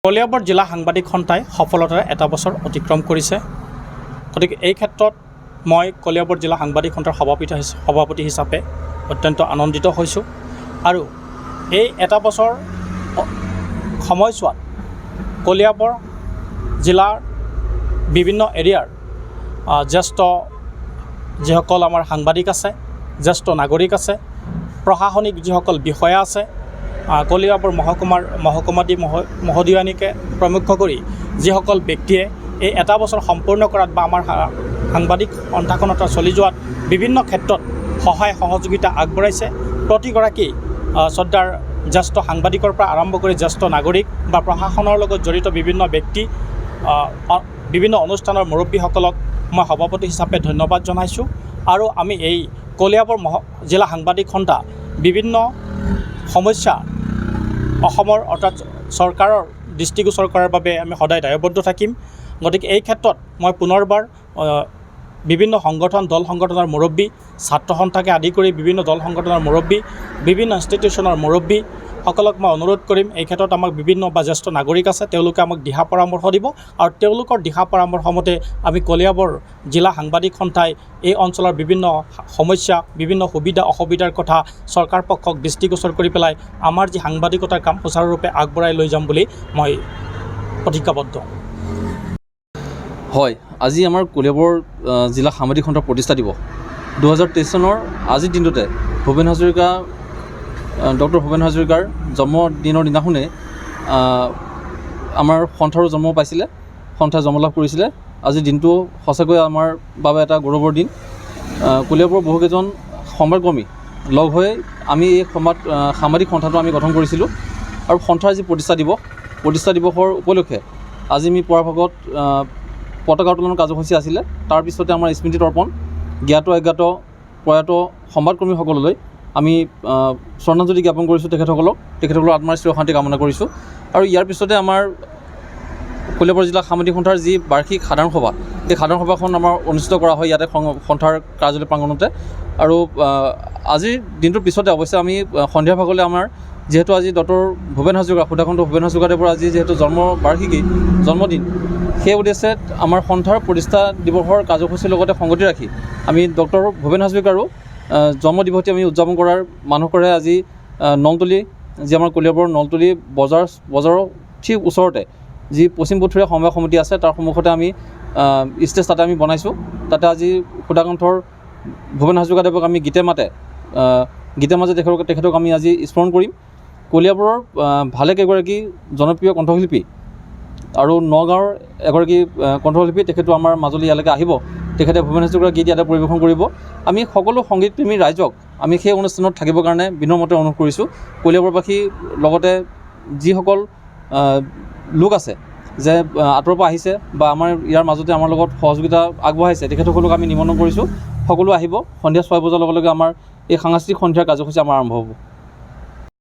কলিয়াবৰ জিলা সাংবাদিক সন্থাই সফলতাৰে এটা বছৰ অতিক্ৰম কৰিছে। গতিকে এই ক্ষেত্ৰত মই কলিয়াবৰ জিলা সাংবাদিক সন্থাৰ সভাপতি হিচাপে অত্যন্ত আনন্দিত হৈছোঁ। আৰু এই এটা বছৰ সময়ছোৱাত কলিয়াবৰ জিলাৰ বিভিন্ন এৰিয়াৰ জ্যেষ্ঠ যিসকল আমাৰ সাংবাদিক আছে, জ্যেষ্ঠ নাগৰিক আছে, প্ৰশাসনিক যিসকল বিষয়া আছে, কলিয়াবৰ মহকুমাধি মহোদয়ানীকে প্ৰমুখ্য কৰি যিসকল ব্যক্তিয়ে এই এটা বছৰ সম্পূৰ্ণ কৰাত বা আমাৰ সাংবাদিক সন্থাখনত চলি যোৱাত বিভিন্ন ক্ষেত্ৰত সহায় সহযোগিতা আগবঢ়াইছে। প্ৰতিগৰাকী শ্ৰদ্ধাৰ জ্যেষ্ঠ সাংবাদিকৰ পৰা আৰম্ভ কৰি জ্যেষ্ঠ নাগৰিক বা প্ৰশাসনৰ লগত জড়িত বিভিন্ন ব্যক্তি, বিভিন্ন অনুষ্ঠানৰ মুৰব্বীসকলক মই সভাপতি হিচাপে ধন্যবাদ জনাইছোঁ। আৰু আমি এই কলিয়াবৰ জিলা সাংবাদিক সন্থা বিভিন্ন সমস্যা অসমৰ অৰ্থাৎ চৰকাৰৰ দৃষ্টিগোচৰ কৰাৰ বাবে আমি সদায় দায়বদ্ধ থাকিম। গতিকে এই ক্ষেত্ৰত মই পুনৰবাৰ বিভিন্ন দল সংগঠনৰ মুৰব্বী, ছাত্ৰ সন্থাকে আদি কৰি বিভিন্ন দল সংগঠনৰ মুৰব্বী, বিভিন্ন ইনষ্টিটিউশ্যনৰ মুৰব্বীসকলক মই অনুৰোধ কৰিম, এই ক্ষেত্ৰত আমাক বিভিন্ন বা জ্যেষ্ঠ নাগৰিক আছে, তেওঁলোকে আমাক দিহা পৰামৰ্শ দিব আৰু তেওঁলোকৰ দিহা পৰামৰ্শমতে আমি কলিয়াবৰ জিলা সাংবাদিক সন্থাই এই অঞ্চলৰ বিভিন্ন সমস্যা, বিভিন্ন সুবিধা অসুবিধাৰ কথা চৰকাৰ পক্ষক দৃষ্টিগোচৰ কৰি পেলাই আমাৰ যি সাংবাদিকতাৰ কাম সুচাৰুৰূপে আগবঢ়াই লৈ যাম বুলি মই প্ৰতিজ্ঞাবদ্ধ। হয়, আজি আমাৰ কলিয়াবৰ জিলা সাংবাদিক সন্থাৰ প্ৰতিষ্ঠা দিৱস। 2023 চনৰ আজিৰ দিনটোতে ডক্টৰ ভূপেন হাজৰিকাৰ জন্মদিনৰ দিনাখনে আমাৰ সন্থাৰো জন্ম পাইছিলে, সন্থাই জন্ম লাভ কৰিছিলে। আজিৰ দিনটো সঁচাকৈ আমাৰ বাবে এটা গৌৰৱৰ দিন। কলিয়াবৰৰ বহুকেইজন সংবাদকৰ্মী লগ হৈ আমি এই সাংবাদিক সন্থাটো আমি গঠন কৰিছিলোঁ। আৰু সন্থাৰ যি প্ৰতিষ্ঠা দিৱসৰ উপলক্ষে আজি আমি পুৱাৰ ভাগত পতাকা উত্তোলন কাৰ্যসূচী আছিলে। তাৰপিছতে আমাৰ স্মৃতি তৰ্পণ, জ্ঞাত অজ্ঞাত প্ৰয়াত সংবাদকৰ্মীসকললৈ আমি শ্ৰদ্ধাঞ্জলি জ্ঞাপন কৰিছোঁ তেখেতসকলৰ আত্মাৰ চিৰ শান্তি কামনা কৰিছোঁ। আৰু ইয়াৰ পিছতে আমাৰ কলিয়াবৰ জিলা সাংবাদিক সন্থাৰ যি বাৰ্ষিক সাধাৰণ সভা, সেই সাধাৰণ সভাখন আমাৰ অনুষ্ঠিত কৰা হয় ইয়াতে সন্থাৰ কাৰ্যালয় প্ৰাংগণতে। আৰু আজিৰ দিনটোৰ পিছতে অৱশ্যে আমি সন্ধিয়াৰ ভাগলৈ আমাৰ যিহেতু আজি ডক্টৰ ভূপেন হাজৰিকা সুধাকণ্ঠ ভূপেন হাজৰিকাদেৱৰ আজি যিহেতু জন্মদিন, সেই উদ্দেশ্যে আমাৰ সন্থাৰ প্ৰতিষ্ঠা দিৱসৰ কাৰ্যসূচীৰ লগতে সংগতি ৰাখি আমি ডক্টৰ ভূপেন হাজৰিকাৰো জন্মদিৱসটি আমি উদযাপন কৰাৰ মানসেৰে আজি নলতলী, যি আমাৰ কলিয়াবৰৰ নলতলী বজাৰৰ ঠিক ওচৰতে যি পশ্চিম পুথুৰীয়া সমবায় সমিতি আছে, তাৰ সন্মুখতে আমি ষ্টেজ তাতে আমি বনাইছোঁ। তাতে আজি সুধাকণ্ঠৰ ভূপেন হাজৰিকাদেৱক আমি গীতে মাতে তেখেতক আমি আজি স্মৰণ কৰিম। কলিয়াবৰৰ ভালেকেইগৰাকী জনপ্ৰিয় কণ্ঠশিল্পী আৰু নগাঁৱৰ এগৰাকী কণ্ঠশিল্পী, তেখেতো আমাৰ মাজলৈ ইয়ালৈকে আহিব। তেখেতে ভূপেন হাজৰিকাৰ গীত ইয়াতে পৰিৱেশন কৰিব। আমি সকলো সংগীতপ্ৰেমী ৰাইজক আমি সেই অনুষ্ঠানত থাকিবৰ কাৰণে বিনম্ৰতে অনুৰোধ কৰিছোঁ। কলিয়াবৰবাসীৰ লগতে যিসকল লোক আছে যে আঁতৰৰ পৰা আহিছে বা আমাৰ ইয়াৰ মাজতে আমাৰ লগত সহযোগিতা আগবঢ়াইছে, তেখেতসকলক আমি নিমন্ত্ৰণ কৰিছোঁ। সকলো আহিব। সন্ধিয়া 6 বজাৰ লগে লগে আমাৰ এই সাংস্কৃতিক সন্ধিয়াৰ কাৰ্যসূচী আমাৰ আৰম্ভ হ'ব।